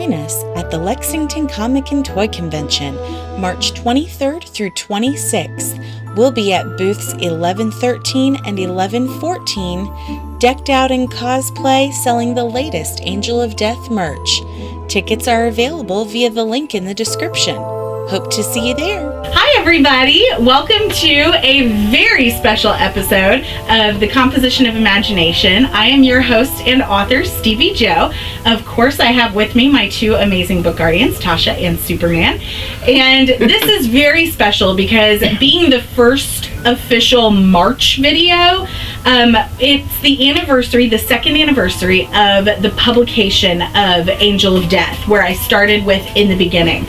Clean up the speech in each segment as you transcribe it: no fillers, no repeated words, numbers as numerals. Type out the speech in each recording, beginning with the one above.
join us at the Lexington Comic and Toy Convention, March 23rd through 26th. We'll be at booths 1113 and 1114, decked out in cosplay, selling the latest Angel of Death merch. Tickets are available via the link in the description. Hope to see you there. Hi everybody, welcome to a very special episode of The Composition of Imagination. I am your host and author, Stevie Joe. Of course, I have with me my two amazing book guardians, Tasha and Superman. And this is very special because being the first official March video, it's the anniversary, the second anniversary of the publication of Angel of Death, where I started with in the beginning.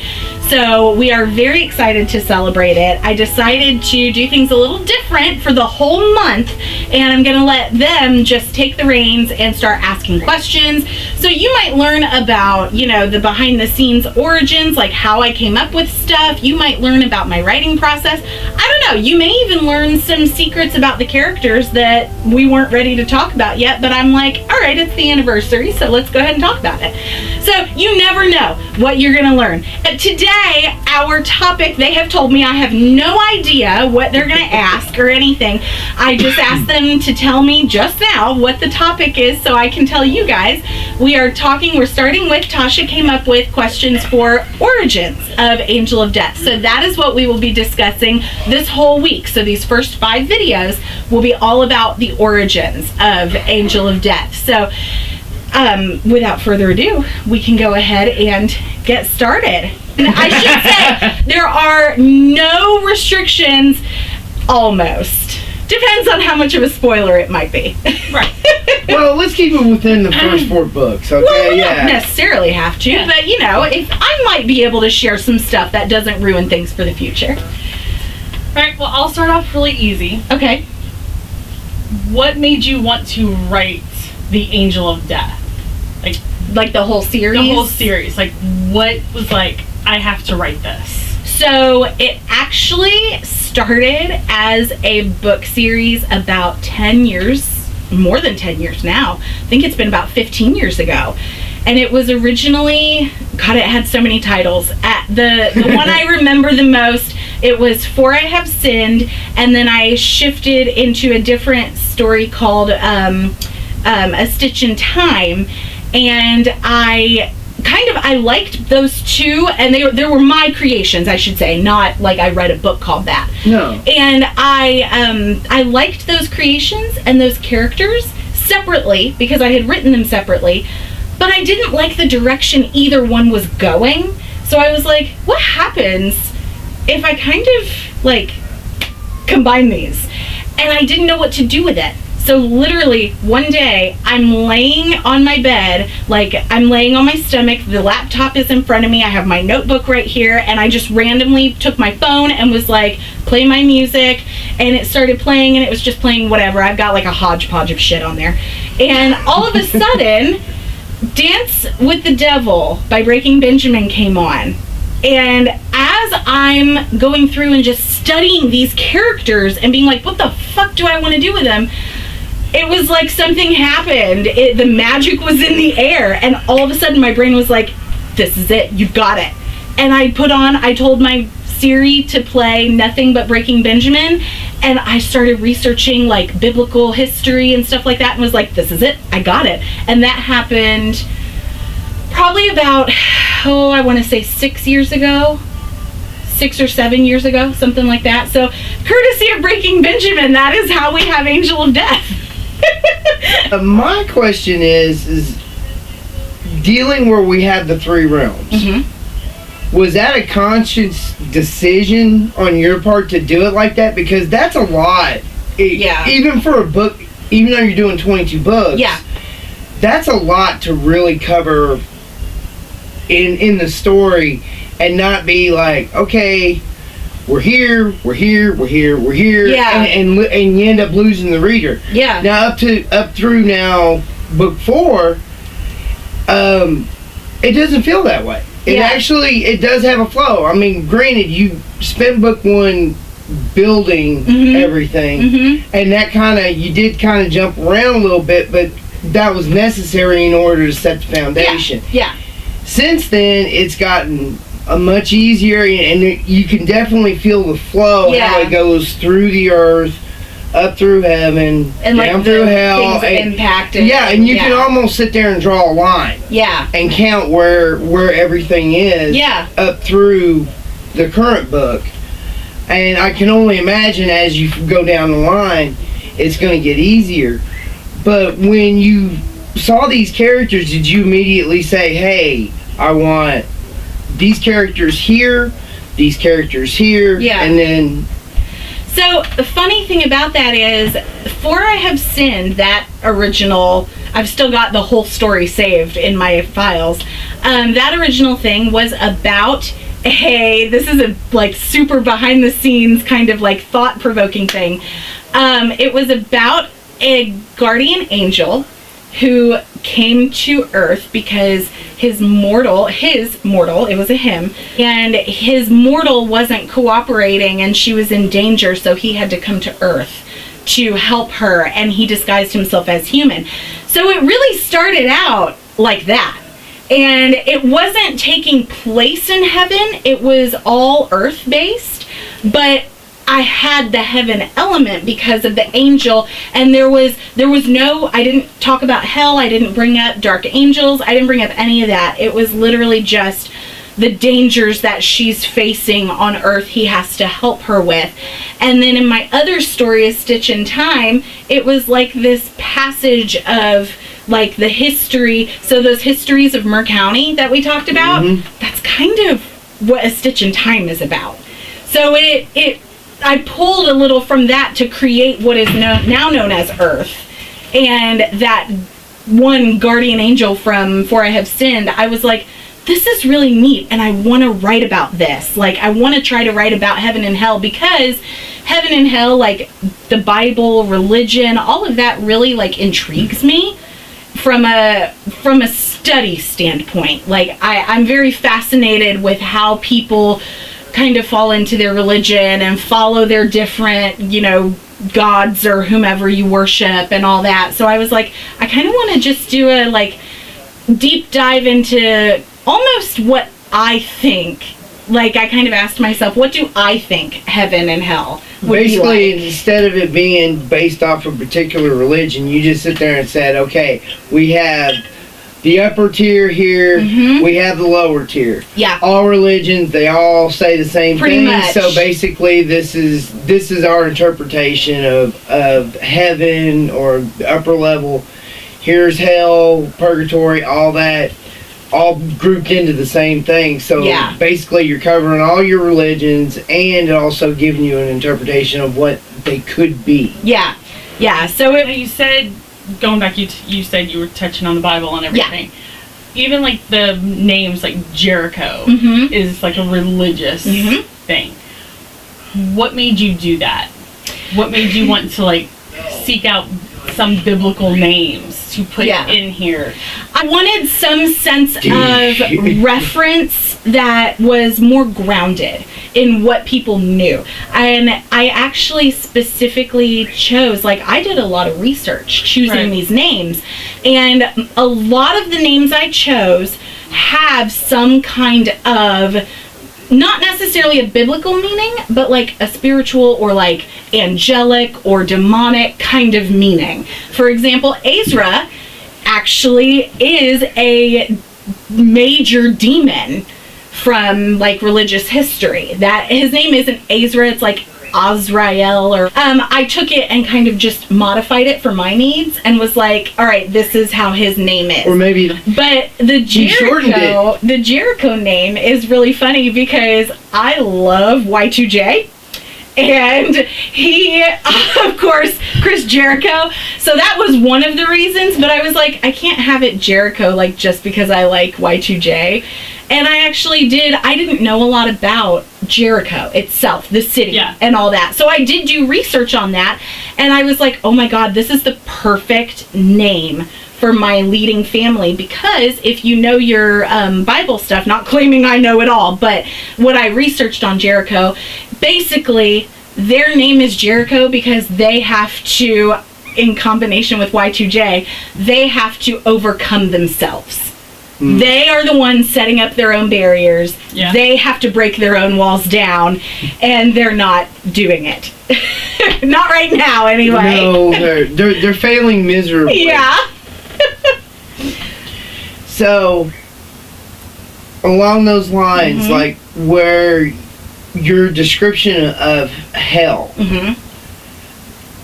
So we are very excited to celebrate it. I decided to do things a little different for the whole month, and I'm going to let them just take the reins and start asking questions. So you might learn about, the behind the scenes origins, like how I came up with stuff. You might learn about my writing process. I don't know. You may even learn some secrets about the characters that we weren't ready to talk about yet, but I'm like, all right, it's the anniversary, so let's go ahead and talk about it. So you never know what you're going to learn. Today, our topic, they have told me I have no idea what they're going to ask or anything. I just asked them to tell me just now what the topic is so I can tell you guys. We're starting with, Tasha came up with questions for origins of Angel of Death. So that is what we will be discussing this whole week. So these first 5 videos will be all about the origins of Angel of Death. So without further ado, we can go ahead and get started. And I should say, there are no restrictions, almost. Depends on how much of a spoiler it might be. Right. Well, let's keep it within the first 4 books, okay? Well, we don't necessarily have to, but if I might be able to share some stuff that doesn't ruin things for the future. Alright, well, I'll start off really easy. Okay. What made you want to write the Angel of Death? Like the whole series? The whole series. Like, what was like, I have to write this? So it actually started as a book series about 10 years, more than 10 years now. I think it's been about 15 years ago. And it was originally, God, it had so many titles. The one I remember the most, it was For I Have Sinned, and then I shifted into a different story called A Stitch in Time. And I liked those two, and they were my creations, I should say, not like I read a book called that. No. And I liked those creations and those characters separately because I had written them separately, but I didn't like the direction either one was going. So I was like, what happens if I kind of combine these? And I didn't know what to do with it. So literally one day I'm laying on my bed, I'm laying on my stomach, the laptop is in front of me, I have my notebook right here, and I just randomly took my phone and was like, play my music, and it started playing, and it was just playing whatever. I've got a hodgepodge of shit on there. And all of a sudden, Dance with the Devil by Breaking Benjamin came on. And as I'm going through and just studying these characters and being like, what the fuck do I want to do with them? It was like something happened. The magic was in the air, and all of a sudden my brain was like, this is it, you've got it. And I told my Siri to play nothing but Breaking Benjamin, and I started researching biblical history and stuff like that, and was like, this is it, I got it. And that happened probably about, I want to say 6 years ago. 6 or 7 years ago, something like that. So, courtesy of Breaking Benjamin, that is how we have Angel of Death. My question is dealing where we have the 3 realms. Mm-hmm. Was that a conscious decision on your part to do it like that? Because that's a lot. Yeah. Even for a book, even though you're doing 22 books. Yeah. That's a lot to really cover in the story, and not be like, okay, we're here. Yeah. And you end up losing the reader. Yeah. Now up through now book 4, it doesn't feel that way. It does have a flow. I mean, granted, you spent book 1 building everything, and that you did jump around a little bit, but that was necessary in order to set the foundation. Yeah. Since then, it's gotten a much easier, and you can definitely feel the flow, how it goes through the earth, up through heaven, and down like through hell, and impacted. Yeah, and you can almost sit there and draw a line. Yeah. And count where everything is. Yeah. Up through the current book. And I can only imagine as you go down the line, it's going to get easier. But when you saw these characters, did you immediately say, hey, I want these characters here, these characters here, and then... So the funny thing about that is, For I Have Sinned, that original, I've still got the whole story saved in my files. That original thing was about this is a like super behind the scenes kind of like thought provoking thing. It was about a guardian angel who came to Earth because his mortal, it was a him, and his mortal wasn't cooperating and she was in danger, so he had to come to Earth to help her, and he disguised himself as human. So it really started out like that. And it wasn't taking place in heaven, it was all earth-based, but I had the heaven element because of the angel, and there was no, I didn't talk about hell, I didn't bring up dark angels, I didn't bring up any of that. It was literally just the dangers that she's facing on Earth he has to help her with. And then in my other story, A Stitch in Time, it was like this passage of like the history, so those histories of Murr County that we talked about, that's kind of what A Stitch in Time is about. So I pulled a little from that to create what is now known as Earth. And that one guardian angel from For I Have Sinned, I was like, this is really neat, and I want to write about this. Like, I want to try to write about heaven and hell, because heaven and hell, like the Bible, religion, all of that really like intrigues me from a study standpoint. Like, I'm very fascinated with how people kind of fall into their religion and follow their different, gods or whomever you worship and all that. So I was like, I kind of want to just do a like deep dive into almost what I think. Like, I kind of asked myself, what do I think heaven and hell would basically be like? Instead of it being based off a particular religion, you just sit there and said, okay, we have the upper tier here, we have the lower tier. Yeah. All religions, they all say the same Pretty thing. much. So basically this is our interpretation of heaven, or the upper level. Here's hell, purgatory, all that, all grouped into the same thing. So basically you're covering all your religions and also giving you an interpretation of what they could be. Yeah. So you said, going back, you said you were touching on the Bible and everything. Yeah. Even like the names, like Jericho is like a religious thing. What made you do that? What made you want to like seek out some biblical names to put in here? I wanted some sense of reference that was more grounded in what people knew. And I actually specifically chose, like, I did a lot of research choosing these names. And a lot of the names I chose have some kind of, not necessarily a biblical meaning, but like a spiritual or like angelic or demonic kind of meaning. For example, Ezra actually is a major demon from like religious history. That his name isn't Ezra, it's like Azrael, or I took it and kind of just modified it for my needs and was like, all right, this is how his name is. Or maybe but the Jericho name is really funny because I love Y2J. And he, of course, Chris Jericho. So that was one of the reasons, but I was like, I can't have it Jericho, like, just because I like Y2J. And I actually I didn't know a lot about Jericho itself, the city, and all that. So I did do research on that, and I was like, oh my God, this is the perfect name for my leading family, because if you know your Bible stuff, not claiming I know it all, but what I researched on Jericho, basically their name is Jericho because they have to, in combination with Y2J, they have to overcome themselves. They are the ones setting up their own barriers. Yeah. They have to break their own walls down, and they're not doing it. Not right now, anyway. No, they're failing miserably. Yeah. So, along those lines, like where your description of hell,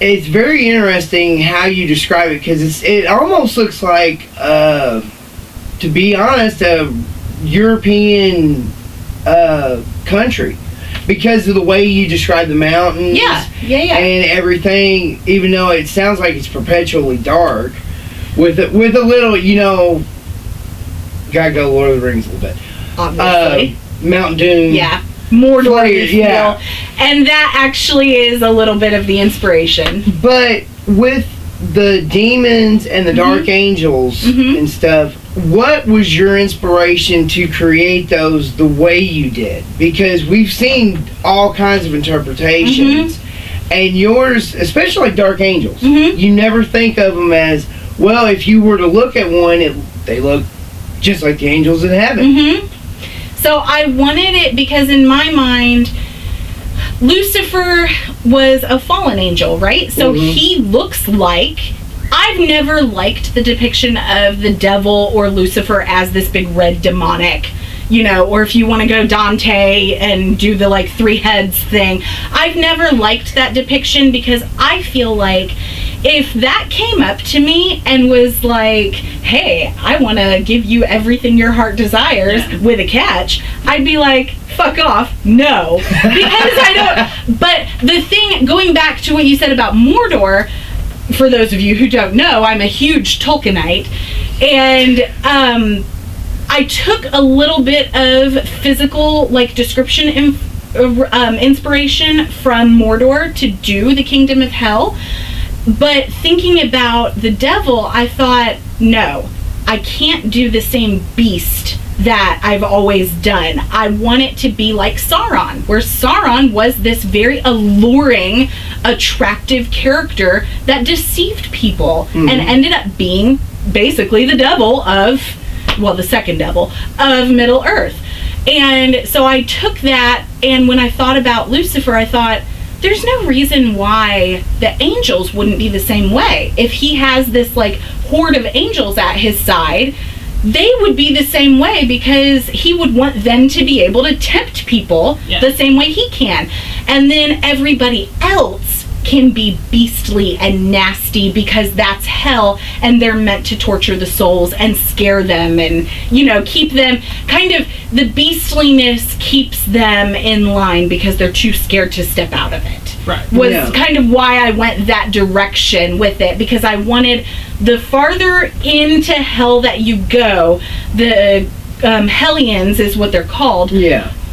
it's very interesting how you describe it, because it almost looks like, to be honest, a European country, because of the way you describe the mountains, and everything. Even though it sounds like it's perpetually dark, with a little, gotta go Lord of the Rings a little bit. Obviously. Mountain Doom. Yeah. Mordor, yeah. And that actually is a little bit of the inspiration. But with the demons and the dark angels and stuff, what was your inspiration to create those the way you did? Because we've seen all kinds of interpretations, and yours, especially like dark angels, you never think of them as, well, if you were to look at one, they look just like the angels in heaven. So I wanted it because in my mind, Lucifer was a fallen angel, right? So he looks like... I've never liked the depiction of the devil or Lucifer as this big red demonic, or if you want to go Dante and do the like 3 heads thing. I've never liked that depiction, because I feel like if that came up to me and was like, hey, I want to give you everything your heart desires with a catch, I'd be like, fuck off, no. Because I don't... But the thing, going back to what you said about Mordor, for those of you who don't know, I'm a huge Tolkienite, and I took a little bit of physical, like, description inspiration from Mordor to do the Kingdom of Hell, but thinking about the devil, I thought, no, I can't do the same beast that I've always done. I want it to be like Sauron, where Sauron was this very alluring, attractive character that deceived people and ended up being basically the devil of, well, the second devil of Middle Earth. And so I took that, and when I thought about Lucifer, I thought, there's no reason why the angels wouldn't be the same way. If he has this like horde of angels at his side, they would be the same way, because he would want them to be able to tempt people the same way he can. And then everybody else can be beastly and nasty, because that's hell, and they're meant to torture the souls and scare them and, keep them kind of, the beastliness keeps them in line because they're too scared to step out of it. Right. Was kind of why I went that direction with it, because I wanted, the farther into hell that you go, the Hellions is what they're called,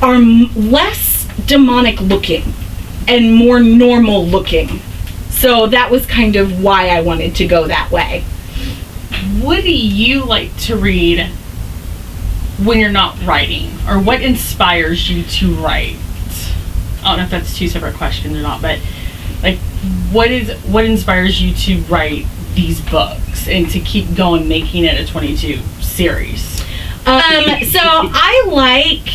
are less demonic looking and more normal looking. So that was kind of why I wanted to go that way. What do you like to read when you're not writing? Or what inspires you to write? I don't know if that's 2 separate questions or not, but like, what inspires you to write these books and to keep going, making it a 22 series? So I like,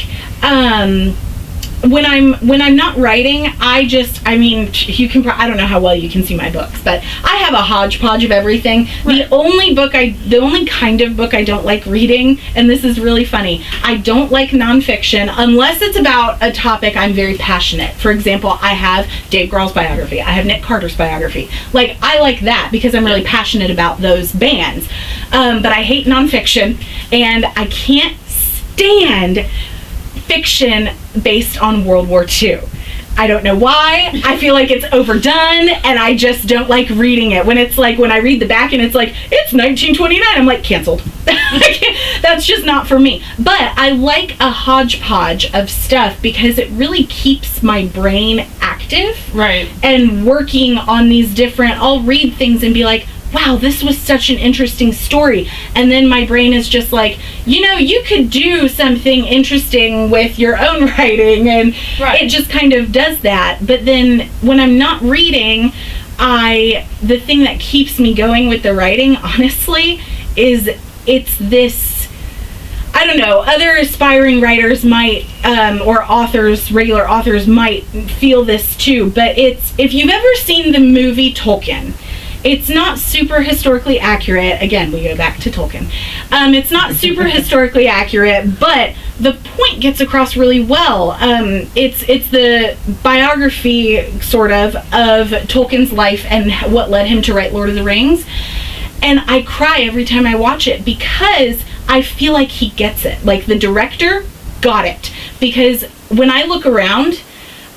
when I'm not writing, you can, I don't know how well you can see my books, but I have a hodgepodge of everything. Right. The only kind of book I don't like reading, and this is really funny, I don't like nonfiction unless it's about a topic I'm very passionate. For example, I have Dave Grohl's biography. I have Nick Carter's biography. Like, I like that because I'm really passionate about those bands. But I hate nonfiction, and I can't stand fiction based on World War II. I don't know why. I feel like it's overdone, and I just don't like reading it. When it's like, when I read the back and it's like, it's 1929, I'm like, canceled. That's just not for me. But I like a hodgepodge of stuff because it really keeps my brain active. Right. And working on these different, I'll read things and be like, wow, this was such an interesting story. And then my brain is just like, you could do something interesting with your own writing. And it just kind of does that. But then when I'm not reading, the thing that keeps me going with the writing, honestly, is it's this I don't know, other aspiring writers might, or authors, regular authors might feel this too, but if you've ever seen the movie Tolkien, it's not super historically accurate. Again, we go back to Tolkien. It's not super historically accurate, but the point gets across really well. It's the biography, sort of Tolkien's life and what led him to write Lord of the Rings. And I cry every time I watch it because I feel like he gets it. Like, the director got it. Because when I look around,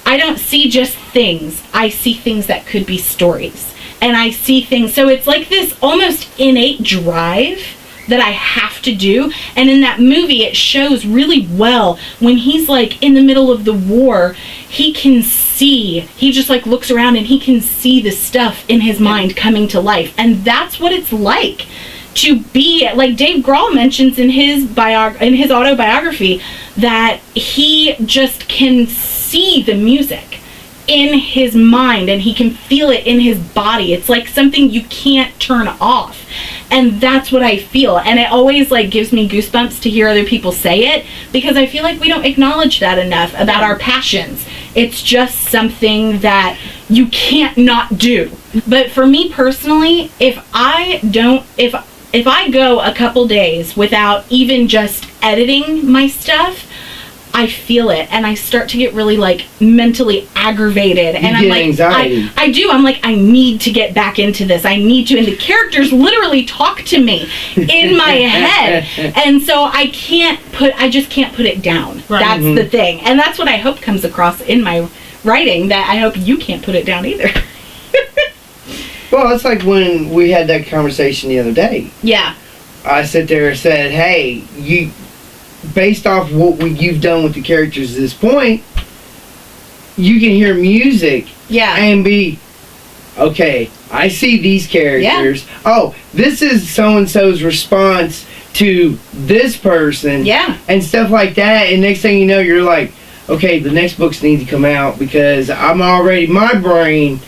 I don't see just things. I see things that could be stories. And I see things, so it's like this almost innate drive that I have to do. And in that movie, it shows really well when he's like in the middle of the war, he can see, he just like looks around and he can see the stuff in his mind coming to life. And that's what it's like to be, like Dave Grohl mentions in his autobiography, that he just can see the music in his mind and he can feel it in his body. It's like something you can't turn off, and that's what I feel. And it always like gives me goosebumps to hear other people say it, because I feel like we don't acknowledge that enough about our passions. It's just something that you can't not do. But for me personally, if I go a couple days without even just editing my stuff, I feel it, and I start to get really like mentally aggravated, and I'm like, anxiety. I do. I'm like, I need to get back into this. I need to, and the characters literally talk to me in my head, and so I just can't put it down. Right. That's the thing, and that's what I hope comes across in my writing. That I hope you can't put it down either. Well, it's like when we had that conversation the other day. Yeah. I sat there and said, hey, based off what you've done with the characters at this point, you can hear music and be, okay, I see these characters. Yeah. Oh, this is so-and-so's response to this person. Yeah. And stuff like that. And next thing you know, you're like, okay, the next books need to come out because I'm already, my brain,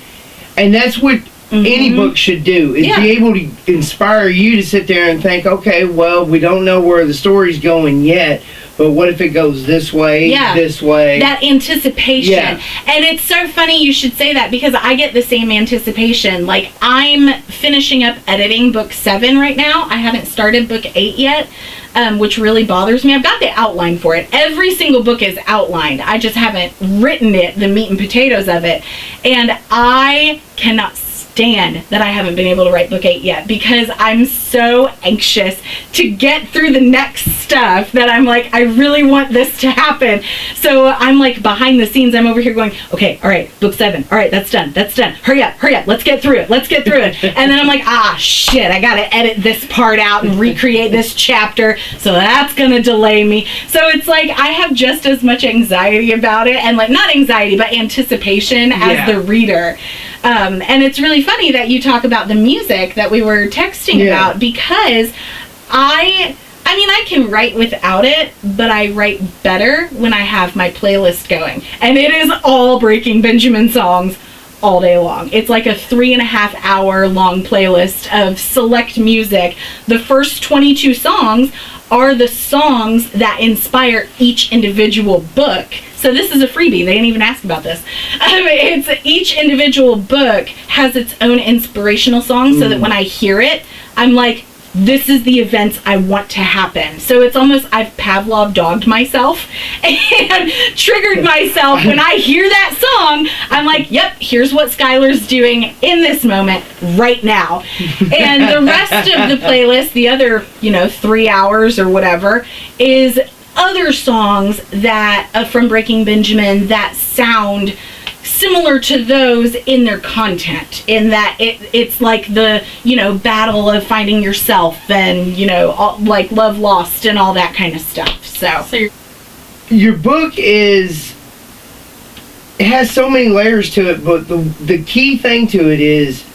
and that's what any book should do, is be able to inspire you to sit there and think, okay, well, we don't know where the story's going yet, but what if it goes this way, this way? That anticipation. Yeah. And it's so funny you should say that, because I get the same anticipation. Like, I'm finishing up editing book 7 right now. I haven't started book 8 yet, which really bothers me. I've got the outline for it. Every single book is outlined. I just haven't written it, the meat and potatoes of it. And I cannot stand that I haven't been able to write book 8 yet, because I'm so anxious to get through the next stuff that I'm like, I really want this to happen. So I'm like behind the scenes, I'm over here going, okay, all right, book 7, all right, that's done, hurry up, let's get through it. And then I'm like, shit, I gotta edit this part out and recreate this chapter, so that's gonna delay me. So it's like I have just as much anxiety about it, and like, not anxiety, but anticipation as the reader. And it's really funny that you talk about the music that we were texting about, because I mean, I can write without it, but I write better when I have my playlist going. And it is all Breaking Benjamin songs all day long. It's like a 3.5 hour long playlist of select music. The first 22 songs are the songs that inspire each individual book. So this is a freebie. They didn't even ask about this. It's each individual book has its own inspirational song, so that when I hear it, I'm like, this is the events I want to happen. So it's almost, I've Pavlov dogged myself and triggered myself. When I hear that song, I'm like, yep, here's what Skylar's doing in this moment right now. And the rest of the playlist, the other, 3 hours or whatever, is other songs that from Breaking Benjamin that sound similar to those in their content, in that it's like the battle of finding yourself, and like love lost and all that kind of stuff. So your book it has so many layers to it, but the key thing to it is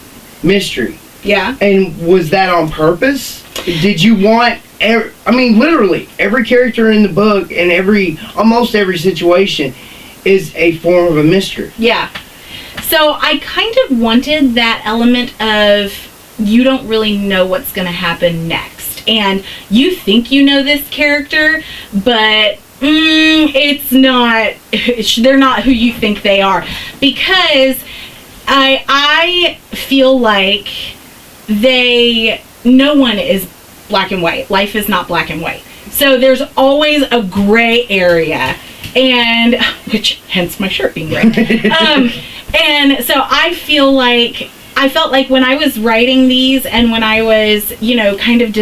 mystery. Yeah. And was that on purpose? Did you want literally every character in the book and almost every situation is a form of a mystery. Yeah. So I kind of wanted that element of, you don't really know what's going to happen next. first, and you think you know this character, but it's not, they're not who you think they are. Because I feel like no one is black and white. Life is not black and white. So there's always a gray area, and hence my shirt being gray. And so I felt like when I was writing these and when I was, kind of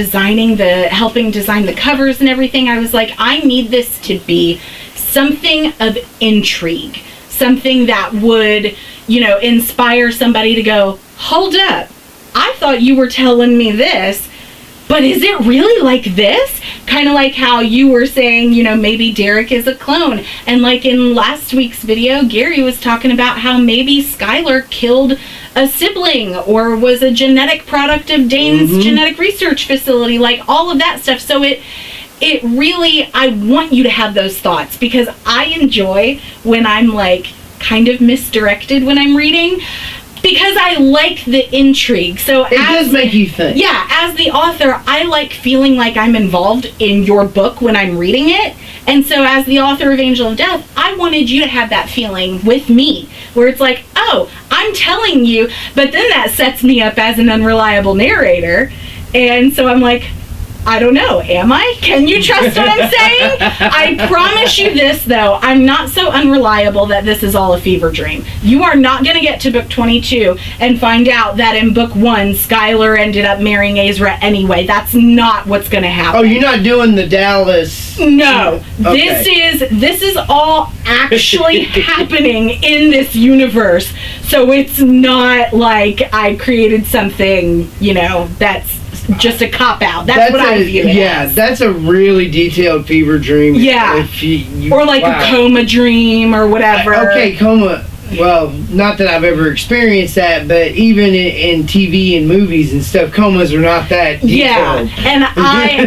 helping design the covers and everything, I was like, I need this to be something of intrigue, something that would, inspire somebody to go, hold up, I thought you were telling me this, but is it really like this? Kind of like how you were saying, maybe Derek is a clone. And like in last week's video, Gary was talking about how maybe Skylar killed a sibling or was a genetic product of Dane's genetic research facility, like all of that stuff. So it really, I want you to have those thoughts, because I enjoy when I'm like kind of misdirected when I'm reading, because I like the intrigue. So it does make you think. Yeah, as the author, I like feeling like I'm involved in your book when I'm reading it. And so as the author of Angel of Death, I wanted you to have that feeling with me, where it's like, oh, I'm telling you, but then that sets me up as an unreliable narrator. And so I'm like, I don't know, am I? Can you trust what I'm saying? I promise you this, though. I'm not so unreliable that this is all a fever dream. You are not going to get to book 22 and find out that in book 1, Skylar ended up marrying Ezra anyway. That's not what's going to happen. Oh, you're not doing the Dallas... No. Okay. This is all actually happening in this universe. So it's not like I created something, that's just a cop-out. That's what I view it as. That's a really detailed fever dream. Yeah. Or like a coma dream or whatever. Okay, coma. Well, not that I've ever experienced that, but even in TV and movies and stuff, comas are not that detailed. Yeah, and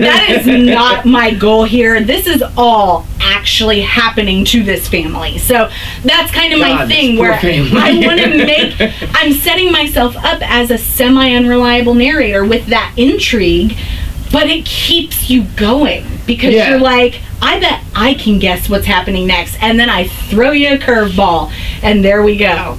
that is not my goal here. This is all actually happening to this family. So that's kind of my thing, where I want to I'm setting myself up as a semi-unreliable narrator with that intrigue, but it keeps you going, because you're like, I bet I can guess what's happening next, and then I throw you a curveball, and there we go.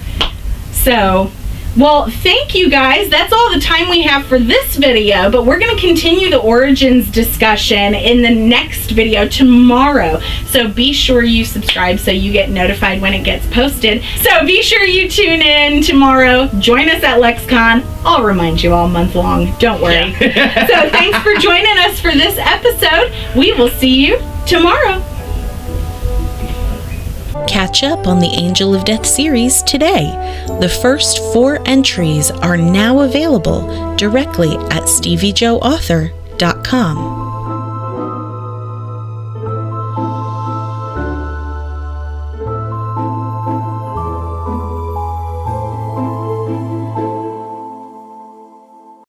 So, well, thank you guys. That's all the time we have for this video, but we're going to continue the Origins discussion in the next video tomorrow. So be sure you subscribe so you get notified when it gets posted. So be sure you tune in tomorrow. Join us at LexCon. I'll remind you all month long. Don't worry. So thanks for joining us for this episode. We will see you tomorrow. Catch up on the Angel of Death series today. The first 4 entries are now available directly at steviejoeauthor.com.